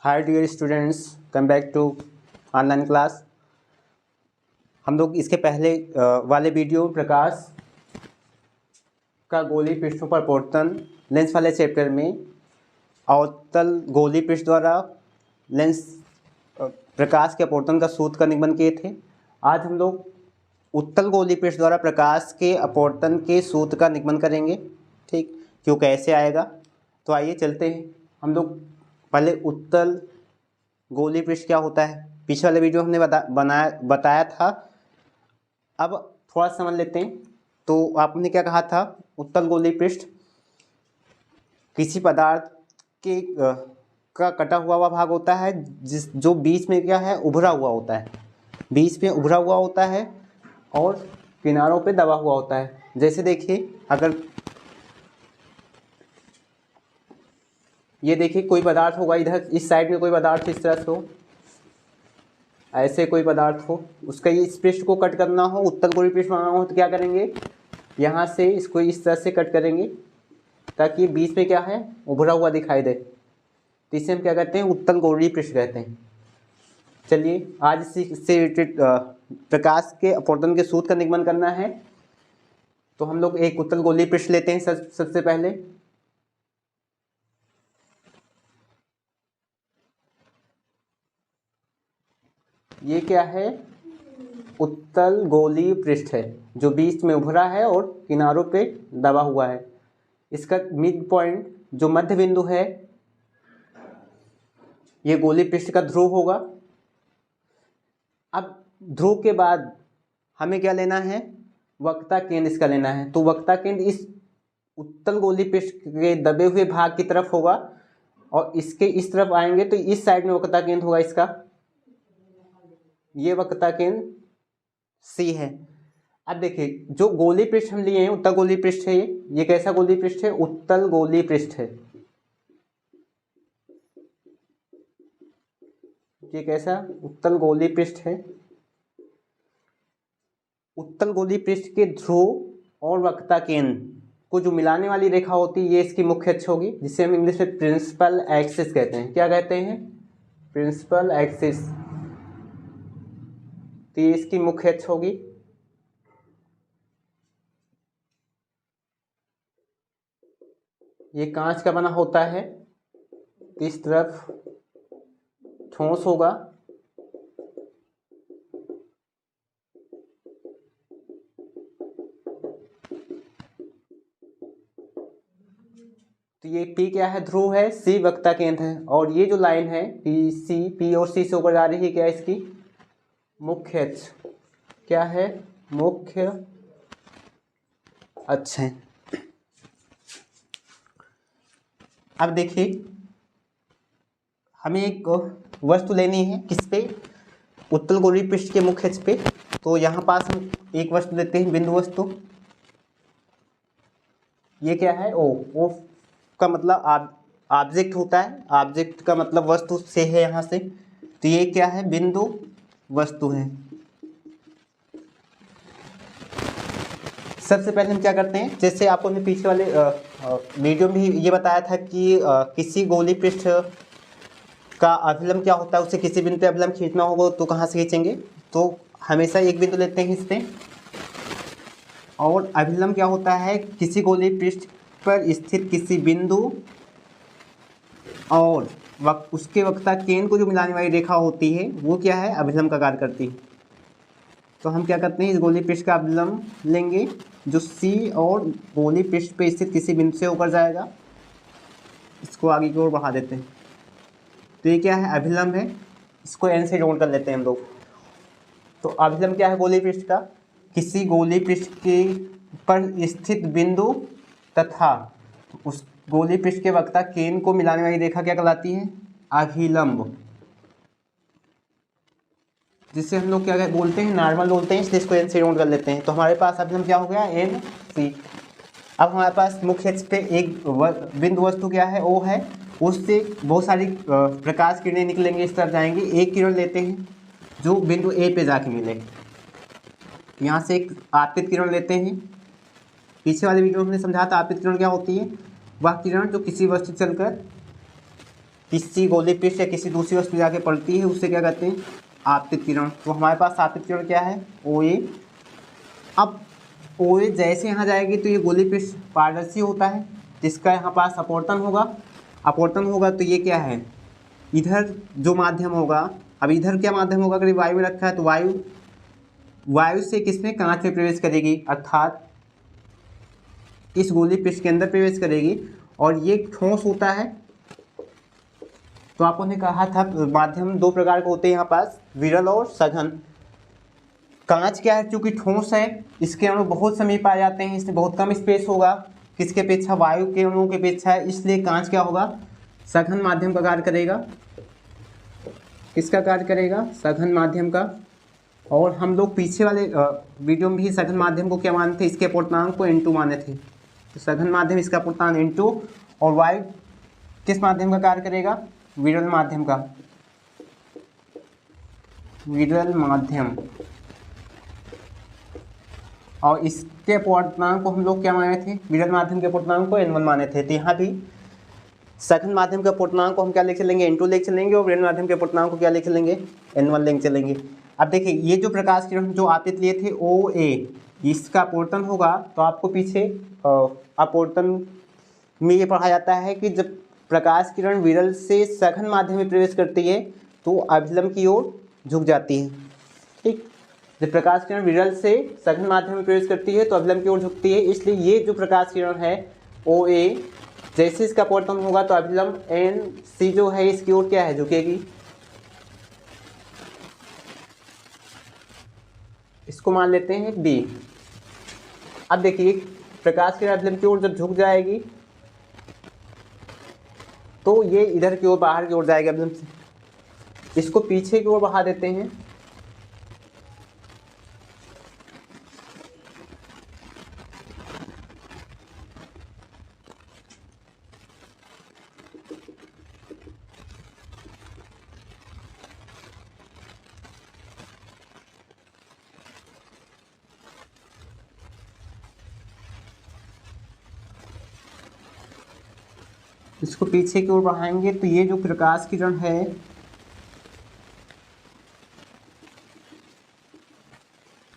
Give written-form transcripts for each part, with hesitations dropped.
Hi dear students, come back to online class. हम लोग इसके पहले वाले वीडियो प्रकाश का गोलीय पृष्ठों पर अपवर्तन लेंस वाले चैप्टर में अवतल गोलीय पृष्ठ द्वारा लेंस प्रकाश के अपवर्तन का सूत्र का निगमन किए थे। आज हम लोग उत्तल गोलीय पृष्ठ द्वारा प्रकाश के अपवर्तन के सूत्र का निगमन करेंगे। ठीक, क्यों कैसे आएगा, तो आइए चलते हैं। हम लोग पहले उत्तल गोलीय पृष्ठ क्या होता है पिछले वाले वीडियो हमने बताया था। अब थोड़ा समझ लेते हैं। तो आपने क्या कहा था, उत्तल गोलीय पृष्ठ किसी पदार्थ के का कटा हुआ भाग होता है जो बीच में क्या है, उभरा हुआ होता है, बीच में उभरा हुआ होता है और किनारों पे दबा हुआ होता है। जैसे देखिए, अगर ये देखिए कोई पदार्थ होगा, इधर इस साइड में कोई पदार्थ इस तरह से हो, ऐसे कोई पदार्थ हो, उसका ये इस पृष्ठ को कट करना हो, उत्तल गोलीय पृष्ठ बनाना हो, तो क्या करेंगे, यहाँ से इसको इस तरह से कट करेंगे ताकि बीच में क्या है, उभरा हुआ दिखाई दे। तो इसे हम क्या कहते हैं, उत्तल गोलीय पृष्ठ कहते हैं। चलिए आज इससे रिलेटेड प्रकाश के अपवर्तन के सूत्र का निगमन करना है। तो हम लोग एक उत्तल गोलीय पृष्ठ लेते हैं। सबसे पहले ये क्या है, उत्तल गोलीय पृष्ठ है जो बीच में उभरा है और किनारों पे दबा हुआ है। इसका मिड पॉइंट जो मध्य बिंदु है, ये गोलीय पृष्ठ का ध्रुव होगा। अब ध्रुव के बाद हमें क्या लेना है, वक्रता केंद्र इसका लेना है। तो वक्रता केंद्र इस उत्तल गोलीय पृष्ठ के दबे हुए भाग की तरफ होगा और इसके इस तरफ आएंगे तो इस साइड में वक्रता केंद्र होगा इसका, ये वक्रता केंद्र सी है। अब देखिए जो गोलीय पृष्ठ हम लिए हैं, उत्तल गोलीय पृष्ठ है। ये कैसा गोलीय पृष्ठ है, उत्तल गोलीय पृष्ठ है। ये कैसा, उत्तल गोलीय पृष्ठ है। उत्तल गोलीय पृष्ठ के ध्रुव और वक्रता केंद्र को जो मिलाने वाली रेखा होती है, ये इसकी मुख्य अक्ष होगी, जिसे हम इंग्लिश में प्रिंसिपल एक्सिस कहते हैं। क्या कहते हैं, प्रिंसिपल एक्सिस। तो ये इसकी मुख्य अक्ष होगी। ये कांच का बना होता है, इस तरफ ठोस होगा, तो ये P क्या है, ध्रुव है, C वक्रता केंद्र है, और ये जो लाइन है P और C से ऊपर जा रही है, क्या है इसकी मुख्य अक्ष। क्या है, मुख्य अक्ष है। अब देखिए हमें एक वस्तु लेनी है, किस पे, उत्तल गोलीय पृष्ठ के मुख्य अक्ष पे। तो यहाँ पास हम एक वस्तु लेते हैं, बिंदु वस्तु। ये क्या है, ओ का मतलब ऑब्जेक्ट होता है, ऑब्जेक्ट का मतलब वस्तु से है यहाँ से। तो ये क्या है, बिंदु वस्तु है। सबसे पहले हम क्या करते हैं, जैसे आपको हमने पीछे वाले वीडियो में ये बताया था कि किसी गोलीय पृष्ठ का अभिलंब क्या होता है, उसे किसी बिंदु पे अभिलंब खींचना होगा तो कहाँ से खींचेंगे। तो हमेशा एक बिंदु लेते हैं इस पे, और अभिलंब क्या होता है, किसी गोलीय पृष्ठ पर स्थित किसी बिंदु और उसके वक्रता केंद्र को जो मिलाने वाली रेखा होती है, वो क्या है, अभिलंब का कार्य करती है। तो हम क्या करते हैं, इस गोलीय पृष्ठ का अभिलंब लेंगे जो C और गोलीय पृष्ठ पे स्थित किसी बिंदु से होकर जाएगा। इसको आगे की ओर बढ़ा देते हैं। तो ये क्या है, अभिलंब है। इसको N से जोड़ कर लेते हैं हम लोग। तो अभिलंब क्या है, गोलीय पृष्ठ का, किसी गोलीय पृष्ठ के पर स्थित बिंदु तथा उस गोलीय पृष्ठ के वक्रता केंद्र को मिलाने वाली रेखा क्या कहलाती है, अभिलंब, जिसे हम लोग क्या बोलते हैं, नॉर्मल बोलते हैं, इसलिए इसको N से जोड़ कर लेते हैं। तो हमारे पास अभिलंब क्या हो गया, NC। अब हमारे पास मुख्य अक्ष पे एक बिंदु वस्तु क्या है, O है, उससे बहुत सारी प्रकाश किरणें निकलेंगे, इस तरफ जाएंगे। एक किरण लेते हैं जो बिंदु A पे जाके मिले, यहाँ से एक आपतित किरण लेते हैं। पीछे वाले वीडियो में हमने समझा था आपतित किरण क्या होती है, वह किरण जो किसी वस्तु चलकर किसी गोलीय पृष्ठ या किसी दूसरी वस्तु जाके पड़ती है उससे क्या कहते हैं, आपतित किरण। तो हमारे पास आपतित किरण क्या है, ओ ए। अब ओ ए जैसे यहाँ जाएगी तो ये गोलीय पृष्ठ पारदर्शी होता है, जिसका यहाँ पास अपवर्तन होगा। अपवर्तन होगा तो ये क्या है, इधर जो माध्यम होगा, अब इधर क्या माध्यम होगा, अगर वायु रखा है तो वायु से किसमें, कांच में प्रवेश करेगी, अर्थात इस गोलीय पृष्ठ के अंदर प्रवेश करेगी। और ये ठोस होता है। तो आपको ने कहा था माध्यम दो प्रकार के होते हैं यहाँ पास, विरल और सघन। कांच क्या है, चूंकि ठोस है, इसके अणु बहुत समीप आ जाते हैं, इसमें बहुत कम स्पेस होगा किसके अपेक्षा, वायु के अणुओं की अपेक्षा, इसलिए कांच क्या होगा, सघन माध्यम का कार्य करेगा। किसका कार्य करेगा, सघन माध्यम का। और हम लोग पीछे वाले वीडियो में भी सघन माध्यम को क्या माने थे, इसके अपूर्णांक को N2 माने थे। तो सघन माध्यम इसका अपूर्णांक N2, और वायु किस माध्यम का कार्य करेगा, विरल माध्यम का, विरल माध्यम। और इसके अपूर्णांक को हम लोग क्या माने थे, विरल माध्यम के अपूर्णांक को N1 माने थे। तो यहाँ भी सघन माध्यम के अपूर्णांक को हम क्या लेके चलेंगे, N2 लेके चलेंगे, और विरल माध्यम के अपूर्णांक को क्या लेके चलेंगे, N1 लेके चलेंगे। अब देखिए ये जो प्रकाश किरण जो आपतित लिए थे ओ ए, इसका अपवर्तन होगा तो आपको पीछे अपवर्तन में ये पढ़ा जाता है कि जब प्रकाश किरण विरल से सघन माध्यम में प्रवेश करती है तो अभिलंब की ओर झुक जाती है। ठीक, जब प्रकाश किरण विरल से सघन माध्यम में प्रवेश करती है तो अभिलंब की ओर झुकती है, इसलिए ये जो प्रकाश किरण है ओ ए, जैसे इसका अपवर्तन होगा तो अभिलंब एन सी जो है इसकी ओर क्या है, झुकेगी। इसको मान लेते हैं बी। अब देखिए प्रकाश किरण अभिलंब की ओर जब झुक जाएगी तो ये इधर की ओर बाहर की ओर जाएगा अभिलंब से, इसको पीछे की ओर बढ़ा देते हैं। इसको पीछे की ओर बढ़ाएंगे तो ये जो प्रकाश किरण है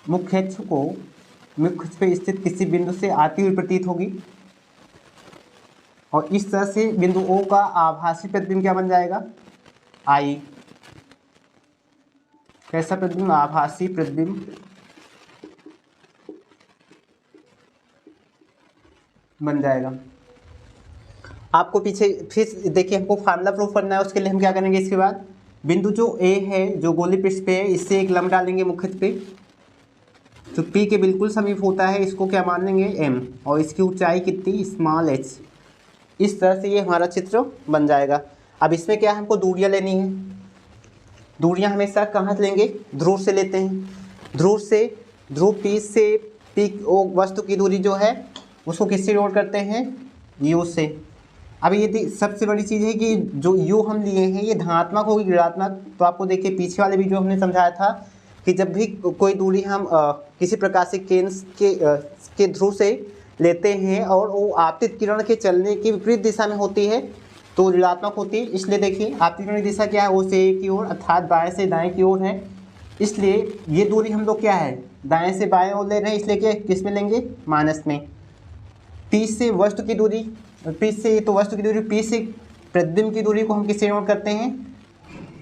मुख्य अक्ष पे स्थित किसी बिंदु से आती हुई प्रतीत होगी, और इस तरह से बिंदु O का आभासी प्रतिबिंब क्या बन जाएगा, I। कैसा प्रतिबिंब, आभासी प्रतिबिंब बन जाएगा। आपको पीछे फिर देखिए हमको फार्मूला प्रूफ करना है, उसके लिए हम क्या करेंगे, इसके बाद बिंदु जो ए है जो गोलीय पृष्ठ पे है इससे एक लंब डालेंगे मुख्य पे, जो पी के बिल्कुल समीप होता है, इसको क्या मान लेंगे एम, और इसकी ऊंचाई कितनी, स्मॉल एच। इस तरह से ये हमारा चित्र बन जाएगा। अब इसमें क्या हमको दूरियां लेनी है, दूरियां हमेशा कहाँ से लेंगे, ध्रुव से लेते हैं। ध्रुव पी से पी वस्तु की दूरी जो है उसको किससे जोड़ करते हैं, यू से। अब ये सबसे बड़ी चीज़ है कि जो यू हम लिए हैं ये धनात्मक होगी ऋणात्मक। तो आपको देखिए पीछे वाले वीडियो हमने समझाया था कि जब भी कोई दूरी हम किसी प्रकार से केंद्र के ध्रुव से लेते हैं और वो आपतित किरण के चलने की विपरीत दिशा में होती है तो ऋणात्मक होती है। इसलिए देखिए आपतित किरण की दिशा क्या है, ओ से ए की ओर, अर्थात बाएँ से दाएँ की ओर है। इसलिए ये दूरी हम लोग क्या है, दाएँ से बाएँ ओर ले रहे हैं, इसलिए क्या किस में लेंगे, माइनस में। पी से वस्तु की दूरी, पी से तो वस्तु की दूरी, पी से प्रतिबिंब की दूरी को हम किससे नोट करते हैं,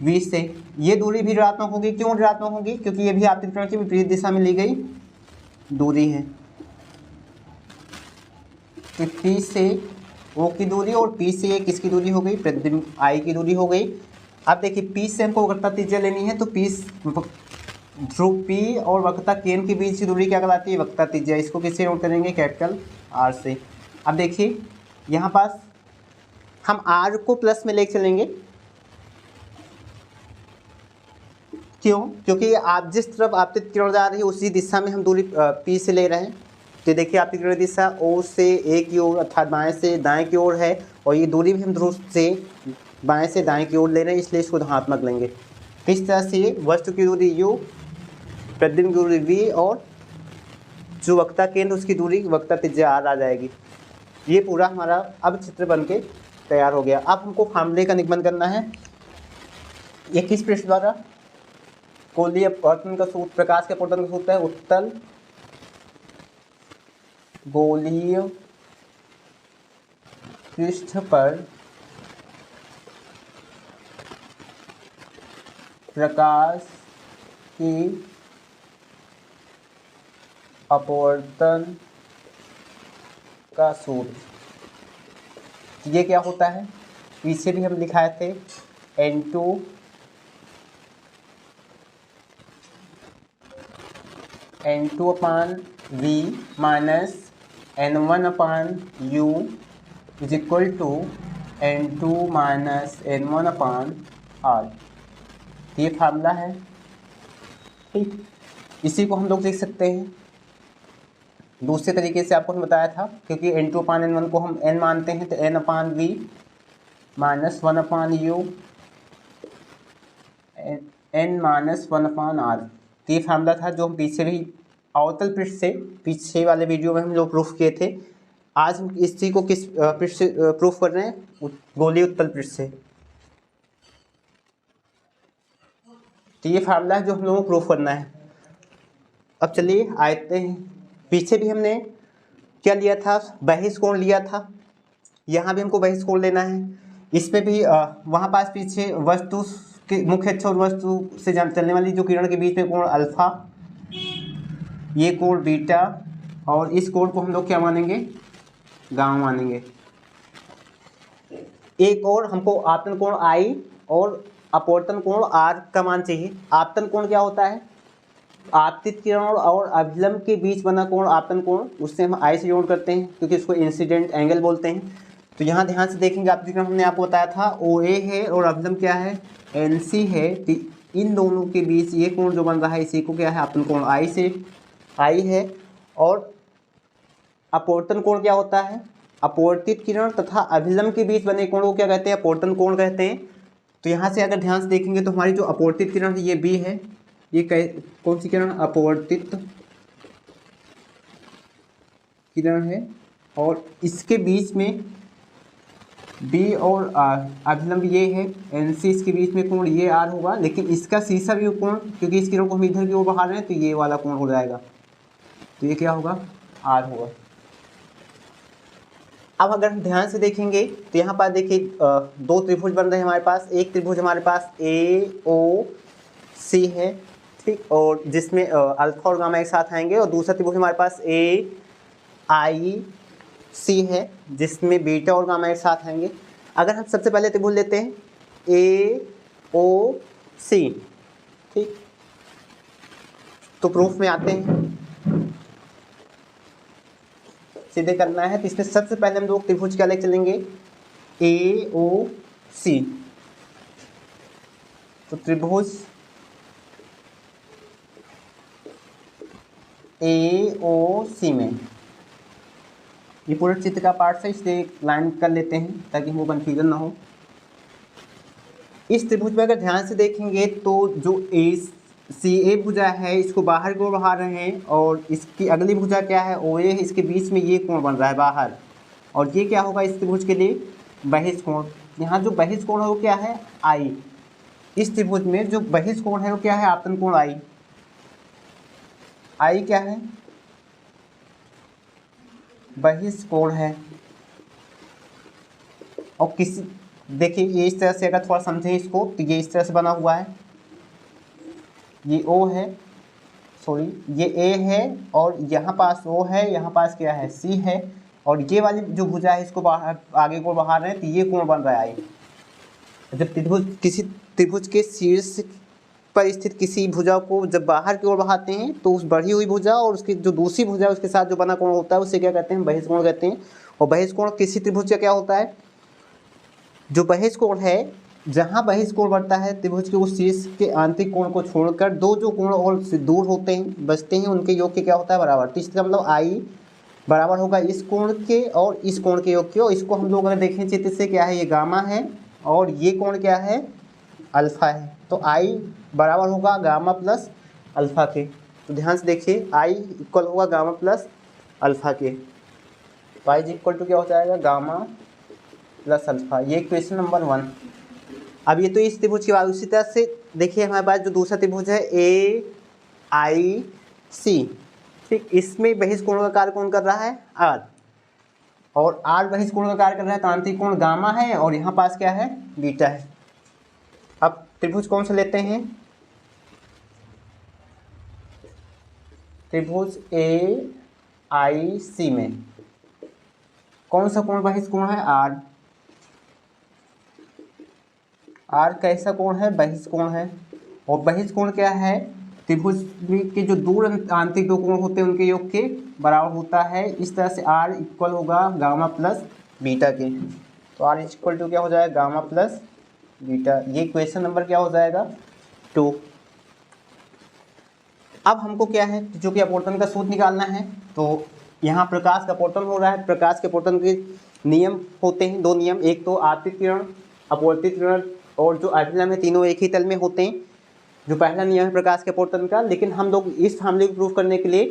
वी से। ये दूरी भी ऋणात्मक होगी, क्यों ऋणात्मक होगी, क्योंकि ये भी आपतित किरण की विपरीत दिशा में ली गई दूरी है। तो पी से ओ की दूरी और पी से ये किसकी दूरी हो गई, प्रतिबिंब आई की दूरी हो गई। अब देखिए पी से हमको वक्रता त्रिज्या लेनी है, तो पी ध्रुव पी और वक्रता केंद्र के बीच की दूरी क्या कहलाती है, वक्रता त्रिज्या। इसको किससे नोट करेंगे, कैपिटल आर से। अब देखिए यहाँ पास हम आर को प्लस में लेके चलेंगे, क्यों, क्योंकि आप जिस तरफ आपतित किरण जा रही है उसी दिशा में हम दूरी पी से ले रहे हैं। तो देखिए आपतित किरण दिशा ओ से ए की ओर अर्थात बाएं से दाएं की ओर है, और ये दूरी भी हम ध्रुव से बाएं से दाएं की ओर ले रहे हैं, इसलिए इसको धनात्मक लेंगे। इस तरह से वस्तु की दूरी u, प्रतिबिंब की दूरी v, और जो वक्रता केंद्र उसकी दूरी वक्रता त्रिज्या r आ जाएगी। ये पूरा हमारा अब चित्र बन के तैयार हो गया। अब हमको फार्मूले का निगमन करना है। ये किस पृष्ठ द्वारा? गोलीय अपवर्तन का सूत्र, प्रकाश के अपवर्तन का सूत्र है उत्तल गोलीय पृष्ठ पर प्रकाश की अपवर्तन का सूत्र। ये क्या होता है? पीछे भी हम दिखाए थे N2 upon V minus N1 upon U is equal to N2 minus N1 upon R। ये फार्मूला है, ठीक। इसी को हम लोग लिख सकते हैं दूसरे तरीके से, आपको बताया था, क्योंकि N2 अपान N1 को हम N मानते हैं, तो N upon V minus 1 upon U N minus 1 upon R। ये फार्मूला था जो हम पीछे भी अवतल पृष्ठ से, पीछे वाले वीडियो में हम लोग प्रूफ किए थे। आज हम इस चीज़ को किस पृष्ठ से प्रूफ कर रहे हैं? गोलीय उत्तल पृष्ठ से। तो ये फार्मूला है जो हम लोगों को प्रूफ करना है। अब चलिए आते हैं, पीछे भी हमने क्या लिया था? बहिष्कोण लिया था। यहाँ भी हमको बहिष्कोण लेना है। इसमें भी वहाँ पास पीछे वस्तु के मुख्य अक्ष और वस्तु से चलने वाली जो किरण के बीच में कोण अल्फा, ये कोण बीटा, और इस कोण को हम लोग क्या मानेंगे? गामा मानेंगे। एक और हमको आपतन कोण I और अपवर्तन कोण R का मान चाहिए। आपतन कोण क्या होता है? आपतित किरण और अभिलंब के बीच बना कोण आपतन कोण, उससे हम I से जोड़ करते हैं क्योंकि उसको इंसिडेंट एंगल बोलते हैं। तो यहाँ ध्यान से देखेंगे, आपतित किरण हमने आपको बताया था OA है और अभिलंब क्या है? NC है। तो इन दोनों के बीच ये कोण जो बन रहा है, इसी को क्या है? आपतन कोण I से I है। और अपवर्तन कोण क्या होता है? अपवर्तित किरण तथा अभिलंब के बीच बने कोण को क्या कहते हैं? अपवर्तन कोण कहते हैं। तो यहाँ से अगर ध्यान से देखेंगे तो हमारी जो अपवर्तित किरण है ये B है। ये कौन सी किरण? अपवर्तित किरण है। और इसके बीच में B और अभिलंब ये है NC, इसके बीच में कोण ये R होगा, लेकिन इसका सीसा भी कोण, क्योंकि इस किरण को हम इधर की ओर बढ़ा रहे हैं, तो ये वाला कोण हो जाएगा। तो ये क्या होगा? R होगा। अब अगर हम ध्यान से देखेंगे तो यहाँ पर देखिए दो त्रिभुज बन रहे हैं हमारे पास। एक त्रिभुज हमारे पास AOC है, ठीक, और जिसमें अल्फा और गामा एक साथ आएंगे, और दूसरा त्रिभुज हमारे पास AIC है जिसमें बीटा और गामा एक साथ आएंगे। अगर हम सबसे पहले त्रिभुज लेते हैं AOC, ठीक, तो प्रूफ में आते हैं, सीधे करना है। तो इसमें सबसे पहले हम लोग त्रिभुज क्या लेके चलेंगे? AOC। तो त्रिभुज AOC में ये पूरा चित्र का पार्ट है, इसलिए लाइन कर लेते हैं ताकि हमको कंफ्यूजन ना हो। इस त्रिभुज में अगर ध्यान से देखेंगे तो जो CA भुजा है इसको बाहर की ओर बढ़ा रहे हैं, और इसकी अगली भुजा क्या है? OA है। इसके बीच में ये कोण बन रहा है बाहर, और ये क्या होगा इस त्रिभुज के लिए? बहिष्कोण। यहाँ जो बहिष्कोण है वो क्या है? I। इस त्रिभुज में जो बहिष्कोण है वो क्या है? आपतन कोण I। I क्या है? बहिष्कोण है। और किसी देखिए ये इस तरह से, अगर थोड़ा समझें इसको, तो ये इस तरह से बना हुआ है। ये O है, सॉरी ये A है, और यहाँ पास O है, यहाँ पास क्या है? C है, और ये वाली जो भुजा है इसको बाहर आगे को बढ़ा रहे हैं, तो ये कोण बन रहा है I। जब त्रिभुज किसी त्रिभुज के शीर्ष पर स्थित किसी भुजा को जब बाहर की ओर बढ़ाते हैं, तो उस बढ़ी हुई भुजा और उसकी जो दूसरी भुजा उसके साथ जो बना कोण होता है उसे क्या कहते हैं? बहिष्कोण कहते हैं। और बहिष्कोण किसी त्रिभुज का क्या होता है? जो बहिष्कोण है, जहाँ बहिष्कोण बढ़ता है त्रिभुज के उस शीर्ष के आंतरिक कोण को छोड़कर दो जो कोण और दूर होते हैं, बचते हैं, उनके योग के क्या होता है? बराबर। तो इसका मतलब I बराबर होगा इस कोण के और इस कोण के योग के। और इसको हम लोग अगर देखें चित्र से, क्या है? ये गामा है, और ये कोण क्या है? अल्फा है। तो I बराबर होगा गामा प्लस अल्फा के। तो ध्यान से देखिए, I इक्वल होगा गामा प्लस अल्फा के। तो I इक्वल टू क्या हो जाएगा? गामा प्लस अल्फा, ये क्वेश्चन नंबर 1। अब ये तो इस त्रिभुज की बात। उसी तरह से देखिए हमारे पास जो दूसरा त्रिभुज है ए आई सी, ठीक, इसमें बहिष कोण का कार्य कौन कर रहा है? आर, और आर बहिष कोण का कार्य कर रहा है तो आंतरिक कोण गामा है और यहाँ पास क्या है? बीटा है। अब त्रिभुज कौन सा लेते हैं? त्रिभुज ए आई सी में कौन सा कोण बहिष कोण है? आर। आर कैसा कोण है? बहिष कोण है। और बहिष कोण क्या है? त्रिभुज के जो दूर आंतरिक दो कोण होते हैं उनके योग के बराबर होता है। इस तरह से आर इक्वल होगा गामा प्लस बीटा के। तो आर इक्वल टू क्या हो जाएगा? Gamma plus beta. ये क्वेश्चन नंबर क्या हो जाएगा? 2। अब हमको क्या है? जो कि अपवर्तन का सूत्र निकालना है। तो यहाँ प्रकाश का अपवर्तन हो रहा है। प्रकाश के अपवर्तन के नियम होते हैं, 2 नियम। एक तो आपतित किरण, अपवर्तित किरण और जो आइडियम है, तीनों एक ही तल में होते हैं। जो पहला नियम है प्रकाश के अपवर्तन का, लेकिन हम लोग इस फार्मूले को प्रूव करने के लिए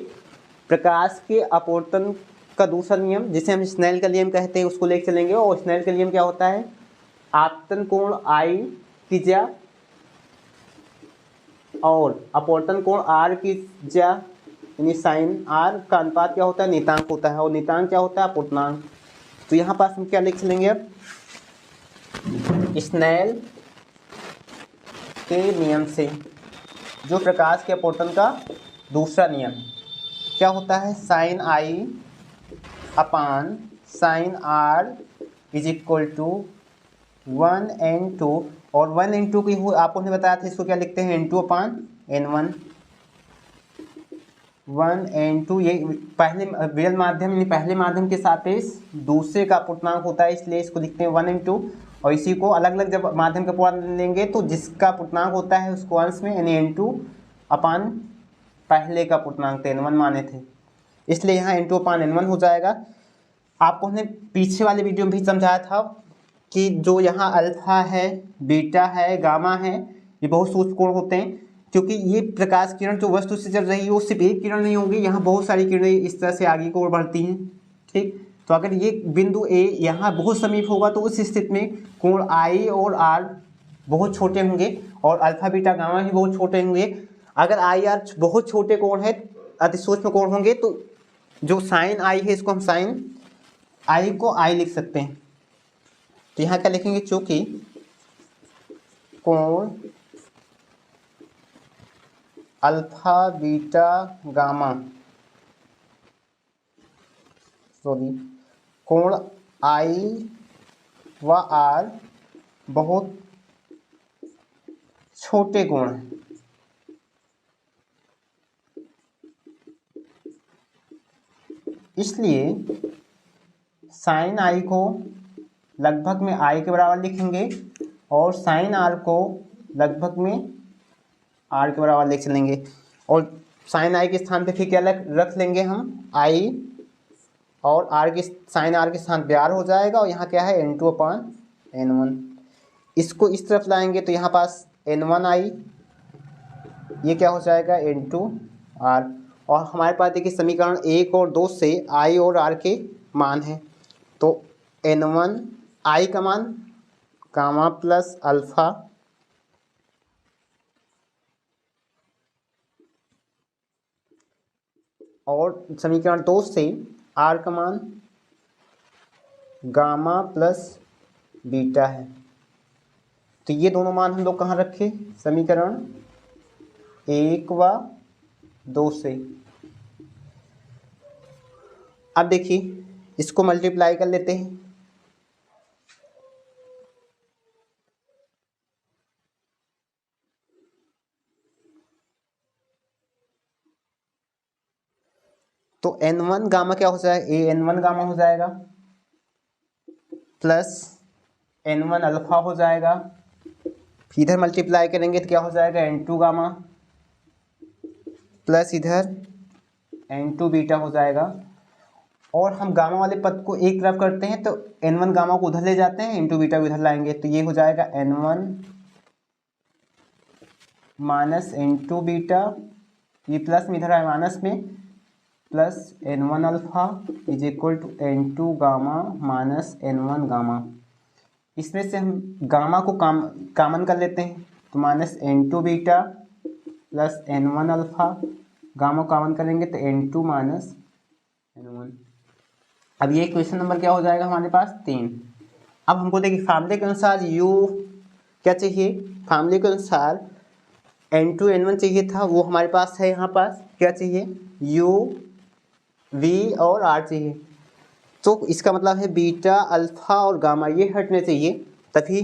प्रकाश के अपवर्तन का दूसरा नियम, जिसे हम स्नेल का नियम कहते हैं, उसको लेकर चलेंगे। और स्नेल का नियम क्या होता है? आपतन कोण आई की ज्या और अपवर्तन कोण आर की ज्या, यानी साइन आर का अनुपात क्या होता है? नियतांक होता है। और नियतांक क्या होता है? अपवर्तनांक। तो यहाँ पास हम क्या लिख चलेंगे? अब स्नेल के नियम से जो प्रकाश के अपवर्तन का दूसरा नियम क्या होता है? Sine i upon sine r is equal to 1n2। और 1n2 की आपको ने बताया था, इसको क्या लिखते हैं? n2 upon n1। 1n2 ये पहले विरल माध्यम यानी पहले माध्यम के सापेक्ष दूसरे का अपवर्तनांक होता है, इसलिए इसको लिखते हैं 1n2। और इसी को अलग अलग जब माध्यम का अपवर्तन लेंगे तो जिसका अपवर्तनांक होता है उसको अंश में यानी n2 अपान पहले का अपवर्तनांक n1 माने थे, इसलिए यहाँ n2 अपान n1 हो जाएगा। आपको हमने पीछे वाले वीडियो में भी समझाया था कि जो यहाँ अल्फा है, बीटा है, गामा है, ये बहुत सूक्ष्म कोण होते हैं। क्योंकि ये प्रकाश किरण जो वस्तु से चल रही है वो सिर्फ एक किरण नहीं होगी, यहाँ बहुत सारी किरणें इस तरह से आगे की ओर बढ़ती हैं, ठीक। तो अगर ये बिंदु ए यहाँ बहुत समीप होगा तो उस स्थिति में कोण आई और आर बहुत छोटे होंगे और अल्फा बीटा गामा भी बहुत छोटे होंगे। अगर आई आर बहुत छोटे कोण है, अति सूक्ष्म कोण होंगे, तो जो साइन आई है इसको हम साइन आई को आई लिख सकते हैं। तो यहाँ क्या लिखेंगे? चूंकि कोण अल्फा बीटा गामा, कोण आई व आर बहुत छोटे कोण हैं। इसलिए साइन आई को लगभग में आई के बराबर लिखेंगे और साइन आर को लगभग में आर के बराबर लिख चलेंगे। और साइन आई के स्थान पे फिर क्या रख लेंगे हम? आई, और आर के साइन आर के स्थान पे आर हो जाएगा। और यहाँ क्या है? n2 upon n1। इसको इस तरफ लाएंगे तो यहाँ पास n1 आई, ये क्या हो जाएगा? n2 are. और हमारे पास देखिए समीकरण 1 और 2 से आई और आर के मान है। तो n1 आई का मान गामा प्लस अल्फा और समीकरण 2 से आर का मान गामा प्लस बीटा है। तो ये दोनों मान हम लोग कहाँ रखे? समीकरण 1 व 2 से। अब देखिए इसको मल्टीप्लाई कर लेते हैं। तो n1 गामा क्या हो जाएगा? n1 गामा हो जाएगा प्लस n1 अल्फा हो जाएगा। इधर मल्टीप्लाई करेंगे तो क्या हो जाएगा? n2 गामा प्लस इधर n2 बीटा हो जाएगा। और हम गामा वाले पद को एक तरफ करते हैं तो n1 गामा को उधर ले जाते हैं, n2 बीटा को इधर लाएंगे तो ये हो जाएगा n1 माइनस n2 बीटा, ये प्लस में इधर है माइनस में, plus n1 alpha is equal to n2 gamma minus n1 gamma. इसमें से हम गामा को कॉमन कर लेते हैं, तो -n2 beta plus n1 alpha, gamma common करेंगे तो n2 माइनस n1। अब ये क्वेश्चन नंबर क्या हो जाएगा हमारे पास 3। अब हमको देखिए फार्मूले के अनुसार u क्या चाहिए, फार्मूले के अनुसार n2 n1 चाहिए था, वो हमारे पास है, यहाँ पास क्या चाहिए u v और r चाहिए। तो इसका मतलब है बीटा अल्फा और गामा ये हटने चाहिए तभी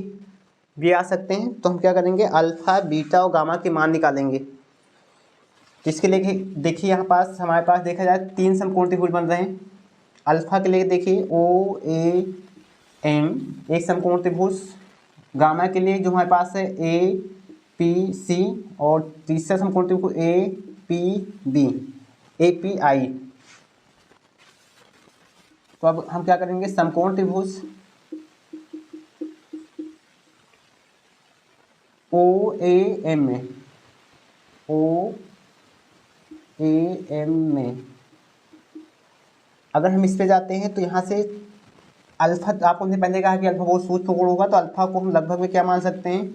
भी आ सकते हैं। तो हम क्या करेंगे, अल्फा बीटा और गामा के मान निकालेंगे। तो इसके लिए देखिए यहाँ पास हमारे पास देखा जाए 3 समकोण त्रिभुज बन रहे हैं। अल्फा के लिए देखिए ओ ए एम एक समकोण त्रिभुज, गामा के लिए जो हमारे पास है ए पी सी, और तीसरा समकोण त्रिभुज A P B, A P I. तो अब हम क्या करेंगे, समकोण त्रिभुज ओ ए एम में, ओ ए एम में अगर हम इस पे जाते हैं तो यहाँ से अल्फा, आपको हमने पहले कहा कि अल्फा बहुत सूक्ष्म कोण होगा, तो अल्फा को हम लगभग में क्या मान सकते हैं,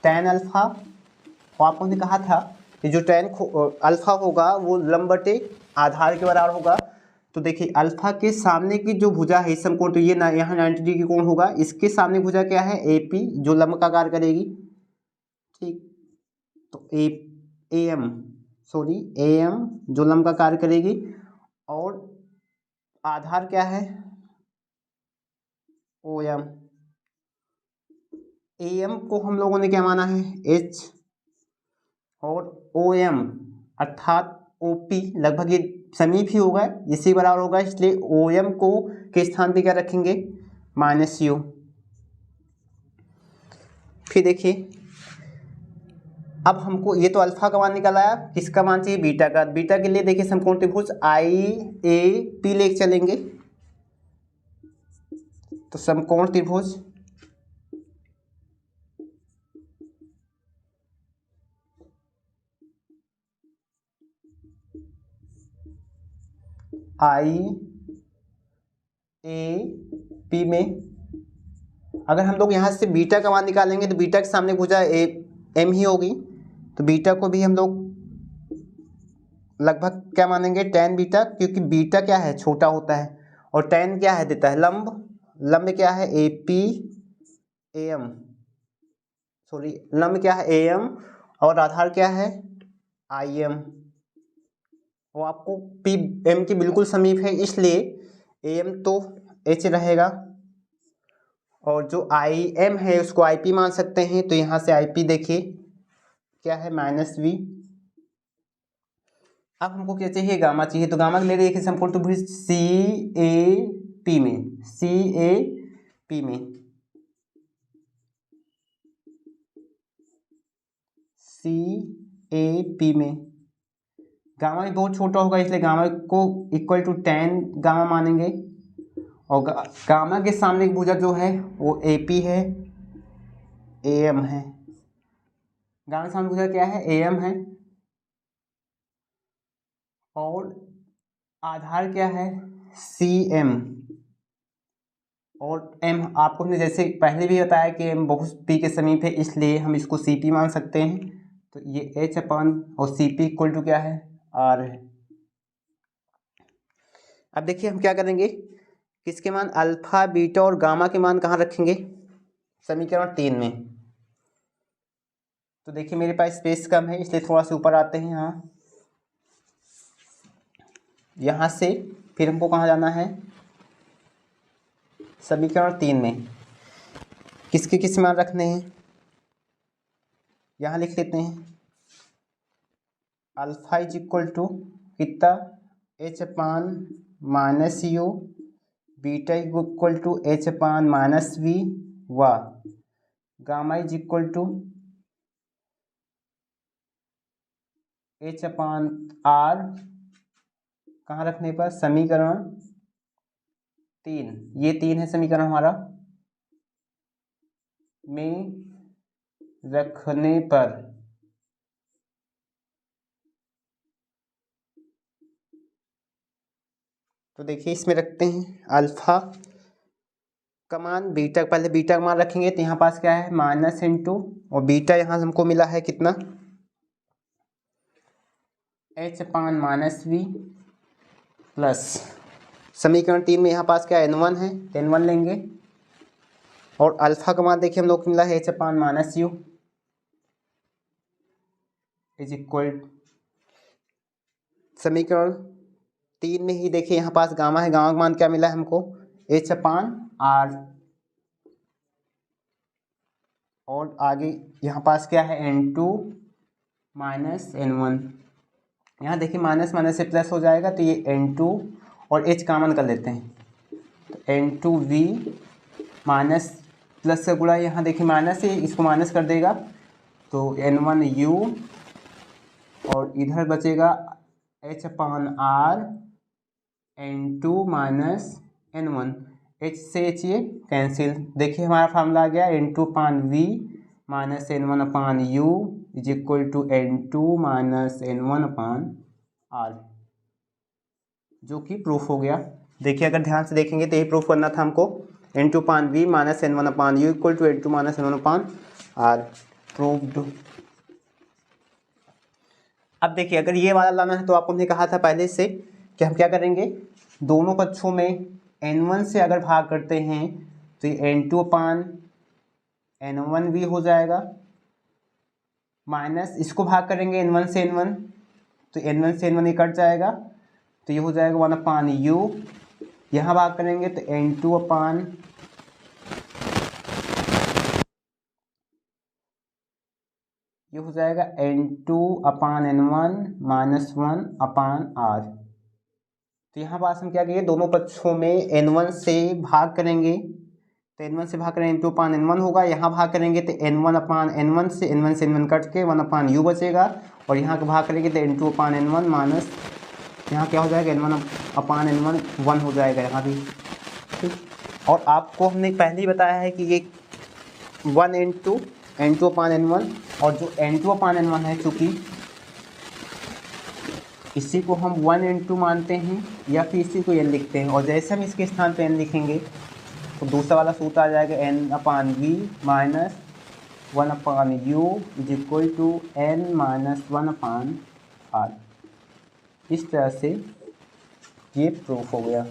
tan अल्फा। और आपको हमने कहा था कि जो tan अल्फा होगा वो लंब बटे आधार के बराबर होगा। तो देखिए अल्फा के सामने की जो भुजा है इस समकोण, तो ये ना यहाँ 90 डिग्री कोण होगा, इसके सामने भुजा क्या है AP जो लंब का कार्य करेगी, ठीक। तो AM जो लंब का कार्य करेगी, और आधार क्या है OM। AM को हम लोगों ने क्या माना है H, और OM अर्थात OP लगभग ये समीप ही होगा, इसी बराबर होगा, इसलिए OM को के स्थान पे क्या रखेंगे -u। फिर देखिए अब हमको ये तो अल्फा का मान निकल आया, किसका मान चाहिए बीटा का। बीटा के लिए देखिए समकोण त्रिभुज IAP लेके चलेंगे। तो समकोण त्रिभुज IAP में अगर हम लोग यहाँ से बीटा का मान निकालेंगे तो बीटा के सामने भुजा M ही होगी, तो बीटा को भी हम लोग लगभग क्या मानेंगे tan बीटा, क्योंकि बीटा क्या है छोटा होता है, और tan क्या है देता है लंब, लंब क्या है लंब क्या है AM, और आधार क्या है IM। वो आपको PM के बिल्कुल समीप है, इसलिए AM तो H रहेगा, और जो IM है उसको IP मान सकते हैं। तो यहाँ से IP देखिए क्या है -v। अब हमको क्या चाहिए गामा चाहिए, तो गामा के लिए देखिए समकोण त्रिभुज CAP में गामा भी बहुत छोटा होगा, इसलिए गामा को इक्वल टू tan गामा मानेंगे, और गामा के सामने की भुजा जो है वो AP है, AM है। गामा के सामने भुजा क्या है AM है, और आधार क्या है CM, और M आपको हमने जैसे पहले भी बताया कि M बहुत P के समीप है, इसलिए हम इसको CP मान सकते हैं। तो ये H अपन और CP इक्वल टू क्या है R है। अब देखिए हम क्या करेंगे, किसके मान अल्फा बीटा और गामा के मान कहाँ रखेंगे, समीकरण 3 में। तो देखिए मेरे पास स्पेस कम है, इसलिए थोड़ा सा ऊपर आते हैं। यहाँ से फिर हमको कहाँ जाना है, समीकरण 3 में किसके किस मान रखने हैं, यहाँ लिख लेते हैं अल्फा इज इक्वल टू कितना H/-u, beta is equal to H/-v, व gamma is equal to H/r कहाँ रखने पर, समीकरण 3, ये 3 है समीकरण हमारा, में रखने पर। तो देखिए इसमें रखते हैं अल्फा का मान बीटा, पहले बीटा का मान रखेंगे तो यहाँ पास क्या है माइनस इंटू, और बीटा यहाँ हमको मिला है कितना H upon minus V plus समीकरण 3 में यहाँ पास क्या n1 है, n1 लेंगे, और अल्फा का मान देखिए हम लोग को मिला है H upon minus you is equal, समीकरण 3 में ही देखिए यहाँ पास गामा है, गामा का मान क्या मिला है हमको एच अपान आर, और आगे यहाँ पास क्या है n2 माइनस n1, यहाँ देखिए माइनस माइनस से प्लस हो जाएगा तो ये n2 और h कॉमन कर लेते हैं, तो n2v माइनस प्लस से गुणा, यहाँ देखिए माइनस है इसको माइनस कर देगा तो n1u, और इधर बचेगा h upon R n2 minus n1, h से h ये कैंसिल, देखिए हमारा फार्मूला आ गया n2 upon v minus n1 upon u is equal to n2 minus n1 upon r, जो कि प्रूफ हो गया। देखिए अगर ध्यान से देखेंगे तो ये प्रूफ करना था हमको, n2 upon v minus n1 upon u equal to n2 minus n1 upon r, proved. अब देखिए अगर ये वाला लाना है तो आपको हमने कहा था पहले से कि हम क्या करेंगे, दोनों पक्षों में n1 से अगर भाग करते हैं तो ये n2 अपान n1v हो जाएगा, माइनस इसको भाग करेंगे n1 से n1 तो n1 से n1 ये कट जाएगा तो ये हो जाएगा 1 अपान u, यहाँ भाग करेंगे तो n2 अपान ये हो जाएगा n2 upon n1 minus 1 upon r। तो यहाँ पास हम क्या करेंगे, दोनों पक्षों में n1 से भाग करेंगे तो n1 से भाग करेंगे n2 अपान n1 होगा, यहाँ भाग करेंगे तो n1 अपान n1 से n1 कट के 1 अपान u बचेगा, और यहाँ का भाग करेंगे तो n2 अपान n1 माइनस यहाँ क्या हो जाएगा n1 अपान n1 1 हो जाएगा यहाँ भी, ठीक। और आपको हमने पहले ही बताया है कि ये 1 इंटू n2 अपान n1, और जो n2 अपान n1 है चूँकि इसी को हम 1 इंटू मानते हैं या फिर इसी को n लिखते हैं, और जैसे हम इसके स्थान पे n लिखेंगे तो दूसरा वाला सूत्र आ जाएगा n upon v minus 1 upon u is equal to n minus 1 upon r। इस तरह से ये प्रूफ हो गया।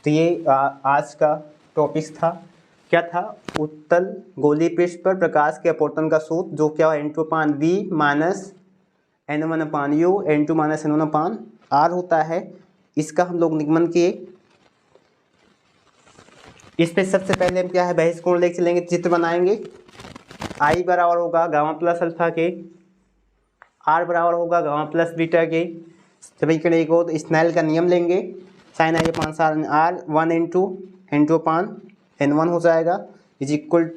तो ये आज का टॉपिक था, क्या था, उत्तल गोलीय पृष्ठ पर प्रकाश के अपवर्तन का सूत्र, जो क्या n2 upon v minus n1 upon u n2 minus n1 upon r होता है। इसका हम लोग निगमन किए। इस पे सबसे पहले हम क्या है बहिष्कोण लेके चलेंगे, चित्र बनाएंगे। I बराबर होगा गामा प्लस अल्फा के, R बराबर होगा गामा प्लस बीटा के, समीकरण एक हो तो स्नेल का नियम लेंगे, sine i upon sine r 1 into n2 upon n1 हो जाएगा इज इक्वल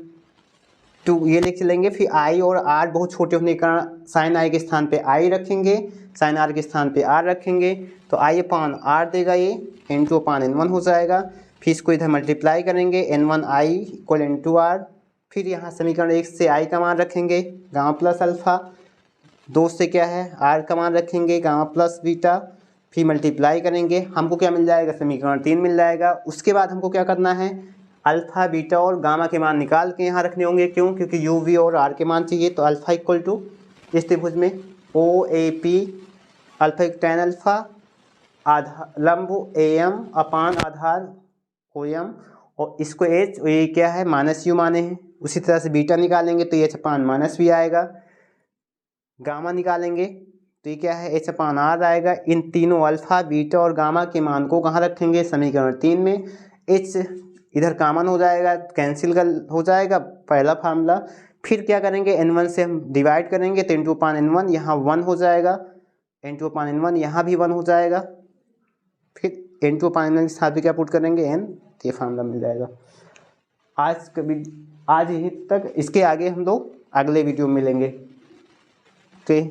टू, ये लिख चलेंगे। फिर I और R बहुत छोटे होने के कारण साइन आई के स्थान पे I रखेंगे, साइन आर के स्थान पे R रखेंगे, तो I अपान R देगा ये n2 अपान n1 हो जाएगा। फिर इसको इधर मल्टीप्लाई करेंगे n1I इक्वल n2R, फिर यहाँ समीकरण 1 से I का मान रखेंगे गामा प्लस अल्फ़ा, 2 से क्या है R का मान रखेंगे गामा प्लस बीटा, फिर मल्टीप्लाई करेंगे, हमको क्या मिल जाएगा समीकरण 3 मिल जाएगा। उसके बाद हमको क्या करना है, अल्फ़ा बीटा और गामा के मान निकाल के यहाँ रखने होंगे, क्यों, क्योंकि यू वी और आर के मान चाहिए। तो अल्फ़ा इक्वल टू इस त्रिभुज में O A P alpha tan alpha आधार लंब A M upon Aadhaar O M, और इसको एच ये क्या है माइनस यू माने हैं। उसी तरह से बीटा निकालेंगे तो एच अपान माइनस वी आएगा, गामा निकालेंगे तो ये क्या है एच अपान आर आएगा। इन तीनों अल्फ़ा बीटा और गामा के मान को कहाँ रखेंगे समीकरण 3 में, एच इधर कॉमन हो जाएगा, कैंसिल कर हो जाएगा पहला फार्मूला। फिर क्या करेंगे n1 से हम डिवाइड करेंगे तो n2 अपान n1 यहाँ 1 हो जाएगा, n2 अपान n1 यहाँ भी 1 हो जाएगा, फिर n2 अपान n1 के साथ भी क्या पुट करेंगे n, ये फार्मूला मिल जाएगा। आज ही तक, इसके आगे हम लोग अगले वीडियो में मिलेंगे। ओके।